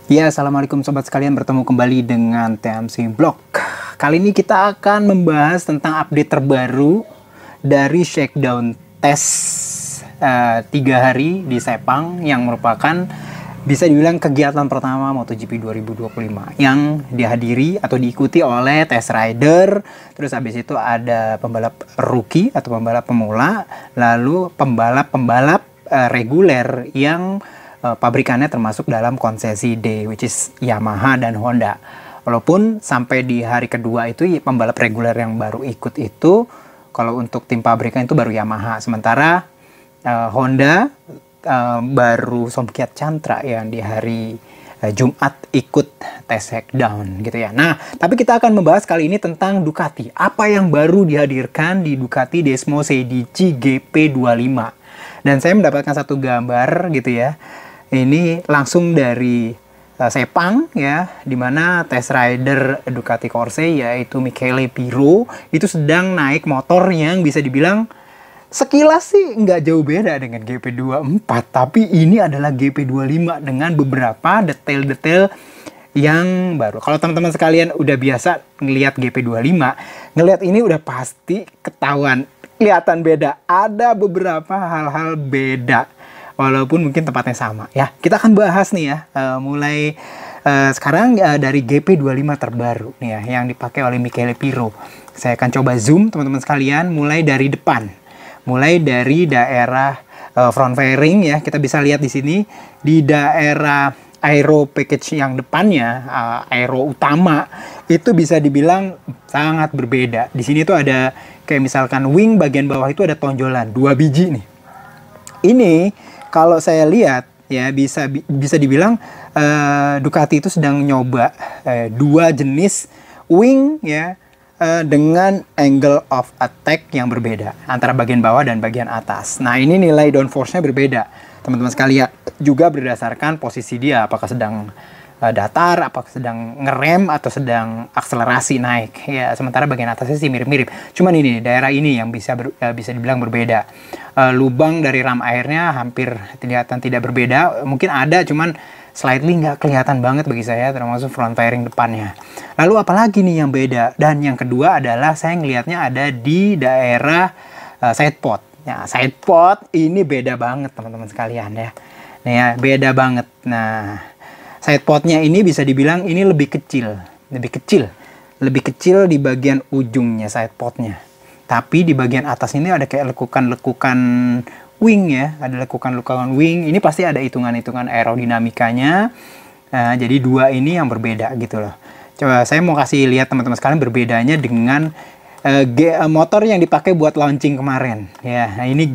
Ya, assalamualaikum sobat sekalian, bertemu kembali dengan TMC Blog. Kali ini kita akan membahas tentang update terbaru dari shakedown test 3 hari di Sepang yang merupakan bisa dibilang kegiatan pertama MotoGP 2025 yang dihadiri atau diikuti oleh test rider, terus habis itu ada pembalap rookie atau pembalap pemula, lalu pembalap-pembalap reguler yang pabrikannya termasuk dalam konsesi D, which is Yamaha dan Honda. Walaupun sampai di hari kedua itu pembalap reguler yang baru ikut itu, kalau untuk tim pabrikan itu baru Yamaha. Sementara Honda baru Somkiat Chantra yang di hari Jumat ikut tes shakedown gitu ya. Nah, tapi kita akan membahas kali ini tentang Ducati. Apa yang baru dihadirkan di Ducati Desmo CDC GP25. Dan saya mendapatkan satu gambar gitu ya. Ini langsung dari Sepang ya, dimana test rider Ducati Corse yaitu Michele Pirro itu sedang naik motor yang bisa dibilang sekilas sih nggak jauh beda dengan GP24, tapi ini adalah GP25 dengan beberapa detail-detail yang baru. Kalau teman-teman sekalian udah biasa ngelihat GP25, ngelihat ini udah pasti ketahuan, kelihatan beda. Ada beberapa hal-hal beda. Walaupun mungkin tempatnya sama ya. Kita akan bahas nih ya, mulai sekarang dari GP25 terbaru nih ya, yang dipakai oleh Michele Pirro. Saya akan coba zoom teman-teman sekalian, mulai dari depan. Mulai dari daerah front fairing ya, kita bisa lihat di sini di daerah aero package yang depannya, aero utama itu bisa dibilang sangat berbeda. Di sini tuh ada kayak misalkan wing bagian bawah itu ada tonjolan 2 biji nih. Ini kalau saya lihat ya bisa dibilang Ducati itu sedang nyoba 2 jenis wing ya dengan angle of attack yang berbeda antara bagian bawah dan bagian atas. Nah, ini nilai downforce-nya berbeda. Teman-teman sekalian, juga berdasarkan posisi dia, apakah sedang datar, apakah sedang ngerem atau sedang akselerasi naik ya. Sementara bagian atasnya sih mirip-mirip, cuman ini daerah ini yang bisa dibilang berbeda. Lubang dari ram airnya hampir kelihatan tidak berbeda, mungkin ada cuman slightly nggak kelihatan banget bagi saya, termasuk front fairing depannya. Lalu apalagi nih yang beda? Dan yang kedua adalah saya ngelihatnya ada di daerah side pod. Ya, side pod ini beda banget teman-teman sekalian ya. Nah, ya, beda banget. Nah, side podnya ini bisa dibilang ini lebih kecil di bagian ujungnya side podnya. Tapi di bagian atas ini ada kayak lekukan-lekukan wing ya, ada lekukan-lekukan wing. Ini pasti ada hitungan-hitungan aerodinamikanya. Nah, jadi 2 ini yang berbeda gitu loh. Coba saya mau kasih lihat teman-teman sekalian berbedanya dengan motor yang dipakai buat launching kemarin ya. Nah, ini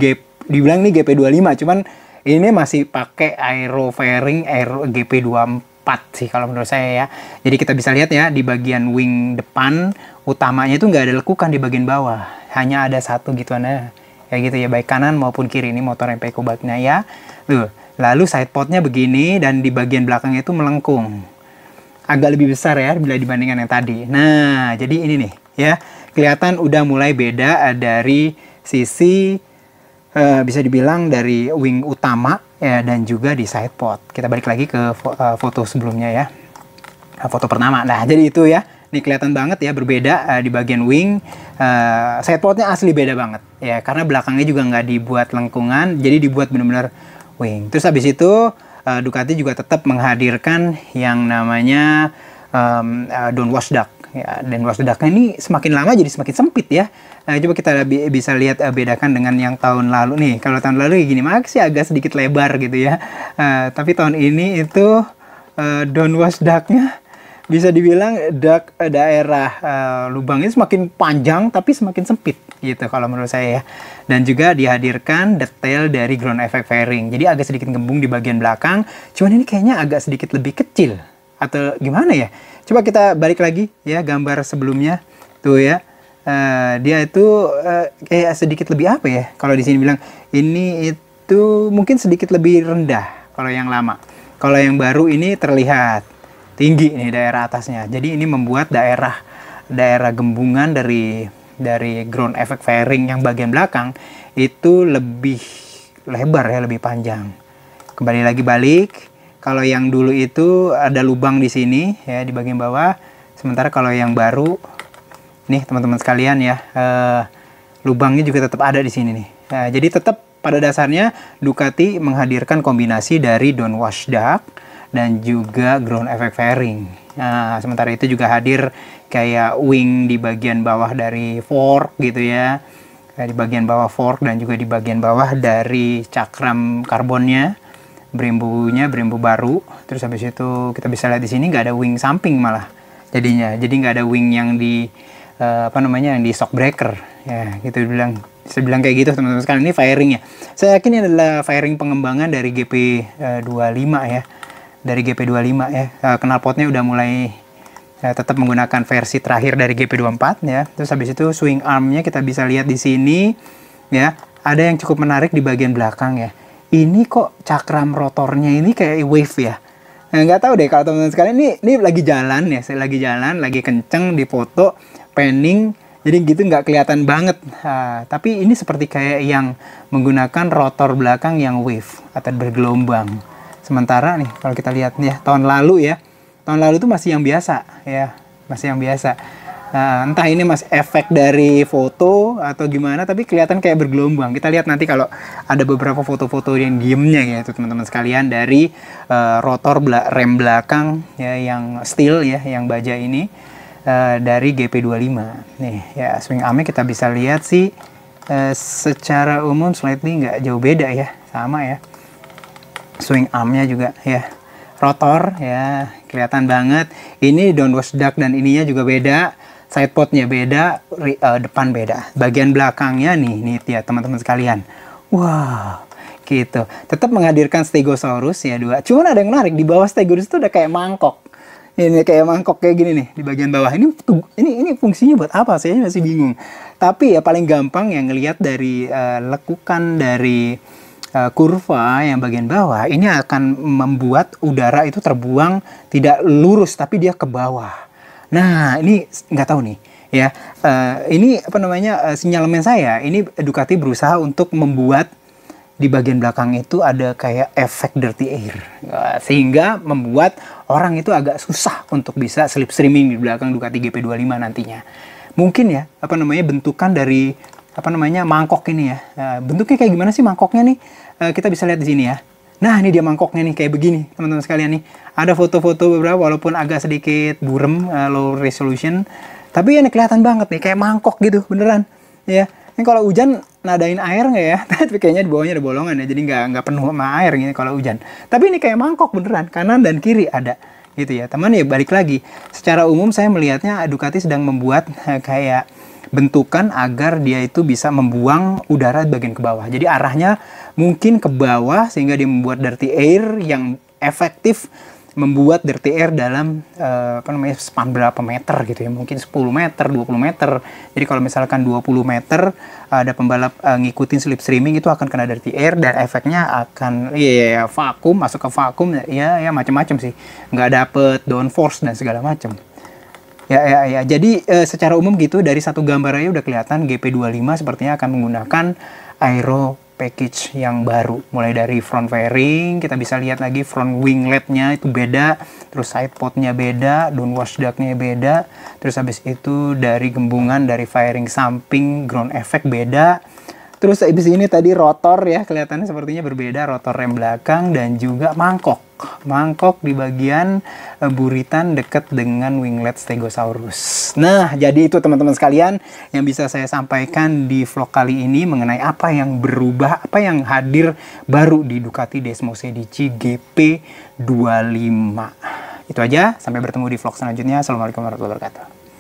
dibilang ini GP25, cuman ini masih pakai aero fairing GP24 sih kalau menurut saya ya. Jadi kita bisa lihat ya di bagian wing depan utamanya itu nggak ada lekukan di bagian bawah, hanya ada satu gituan ya gitu ya, baik kanan maupun kiri. Ini motor MPK baknya ya. Lalu side podnya begini dan di bagian belakangnya itu melengkung, agak lebih besar ya bila dibandingkan yang tadi. Nah, jadi ini nih ya, kelihatan udah mulai beda dari sisi bisa dibilang dari wing utama ya, dan juga di side pod. Kita balik lagi ke foto sebelumnya ya, foto pertama. Nah, jadi itu ya, ini kelihatan banget ya berbeda di bagian wing. Side podnya asli beda banget ya, karena belakangnya juga nggak dibuat lengkungan, jadi dibuat benar-benar wing. Terus habis itu Ducati juga tetap menghadirkan yang namanya downwash duct ya. Downwash ductnya ini semakin lama jadi semakin sempit ya. Coba kita bisa lihat bedakan dengan yang tahun lalu nih. Kalau tahun lalu gini masih agak sedikit lebar gitu ya. Tapi tahun ini itu downwash ductnya bisa dibilang daerah lubangnya semakin panjang tapi semakin sempit gitu kalau menurut saya ya. Dan juga dihadirkan detail dari ground effect fairing. Jadi agak sedikit gembung di bagian belakang, cuman ini kayaknya agak sedikit lebih kecil atau gimana ya. Coba kita balik lagi ya gambar sebelumnya tuh ya. Dia itu kayak sedikit lebih apa ya, kalau di sini bilang ini itu mungkin sedikit lebih rendah kalau yang lama. Kalau yang baru ini terlihat tinggi nih daerah atasnya. Jadi ini membuat daerah gembungan dari ground effect fairing yang bagian belakang itu lebih lebar ya, lebih panjang. Kembali lagi balik Kalau yang dulu itu ada lubang di sini ya di bagian bawah. Sementara kalau yang baru nih teman-teman sekalian ya, lubangnya juga tetap ada di sini nih. Nah, jadi tetap pada dasarnya Ducati menghadirkan kombinasi dari downwash duct dan juga ground effect fairing. Nah, sementara itu juga hadir kayak wing di bagian bawah dari fork gitu ya. Di bagian bawah fork dan juga di bagian bawah dari cakram karbonnya. Brembo baru. Terus habis itu kita bisa lihat di sini nggak ada wing samping malah jadinya. Jadi nggak ada wing yang di yang di shock breaker ya gitu bisa bilang kayak gitu teman-teman sekalian. Ini fairingnya. Saya yakin ini adalah fairing pengembangan dari GP25 ya. Dari GP25 ya. Knalpotnya udah mulai tetap menggunakan versi terakhir dari GP24 ya. Terus habis itu swing armnya kita bisa lihat di sini ya. Ada yang cukup menarik di bagian belakang ya. Ini kok cakram rotornya ini kayak wave ya. Nah, nggak tahu deh kalau teman-teman sekalian ini lagi jalan ya. Saya lagi jalan, lagi kenceng di foto, panning. Jadi gitu nggak kelihatan banget. Tapi ini seperti kayak yang menggunakan rotor belakang yang wave atau bergelombang. Sementara nih kalau kita lihat ya tahun lalu itu masih yang biasa ya, masih yang biasa. Entah ini masih efek dari foto atau gimana, tapi kelihatan kayak bergelombang. Kita lihat nanti kalau ada beberapa foto-foto yang diemnya ya itu teman-teman sekalian dari rotor rem belakang ya yang steel ya, yang baja ini dari GP25. Nih ya swing armnya kita bisa lihat sih secara umum slightly nggak jauh beda ya, sama ya. Swing armnya juga ya rotor ya kelihatan banget. Ini downwash duct dan ininya juga beda, side podnya beda, depan beda, bagian belakangnya nih ya teman-teman sekalian. Wow gitu, tetap menghadirkan Stegosaurus ya dua. Cuman ada yang menarik, di bawah Stegosaurus itu udah kayak mangkok. Ini kayak mangkok kayak gini nih di bagian bawah. Ini fungsinya buat apa? Saya masih bingung. Tapi ya paling gampang yang ngelihat dari lekukan dari kurva yang bagian bawah ini akan membuat udara itu terbuang tidak lurus tapi dia ke bawah. Nah ini nggak tahu nih ya, ini sinyalemen saya ini Ducati berusaha untuk membuat di bagian belakang itu ada kayak efek dirty air sehingga membuat orang itu agak susah untuk bisa slipstreaming di belakang Ducati GP25 nantinya. Mungkin ya bentukan dari mangkok ini ya. Bentuknya kayak gimana sih mangkoknya nih? Kita bisa lihat di sini ya. Nah, ini dia mangkoknya nih kayak begini, teman-teman sekalian nih. Ada foto-foto beberapa walaupun agak sedikit burem, low resolution, tapi ini kelihatan banget nih kayak mangkok gitu, beneran. Ya. Ini kalau hujan nadain air nggak ya? Tapi kayaknya di bawahnya ada bolongan ya, jadi nggak penuh sama air gini kalau hujan. Tapi ini kayak mangkok beneran, kanan dan kiri ada. Gitu ya. Teman ya balik lagi. Secara umum saya melihatnya Ducati sedang membuat kayak bentukan agar dia itu bisa membuang udara bagian ke bawah. Jadi arahnya mungkin ke bawah sehingga dia membuat dirty air yang efektif membuat dirty air dalam span berapa meter gitu ya. Mungkin 10 meter, 20 meter. Jadi kalau misalkan 20 meter ada pembalap ngikutin slipstreaming itu akan kena dirty air dan efeknya akan vakum, masuk ke vakum ya macam-macam sih. Nggak dapet downforce dan segala macam. Ya. Jadi secara umum gitu dari satu gambar aja udah kelihatan GP25 sepertinya akan menggunakan aero package yang baru. Mulai dari front fairing, kita bisa lihat lagi front wingletnya itu beda, terus side podnya beda, downwash ductnya beda, terus habis itu dari gembungan dari fairing samping, ground effect beda. Terus habis ini tadi rotor ya, kelihatannya sepertinya berbeda, rotor rem belakang dan juga mangkok di bagian buritan dekat dengan winglet Stegosaurus. Nah, jadi itu teman-teman sekalian yang bisa saya sampaikan di vlog kali ini mengenai apa yang berubah, apa yang hadir baru di Ducati Desmosedici GP25. Itu aja, sampai bertemu di vlog selanjutnya. Assalamualaikum warahmatullahi wabarakatuh.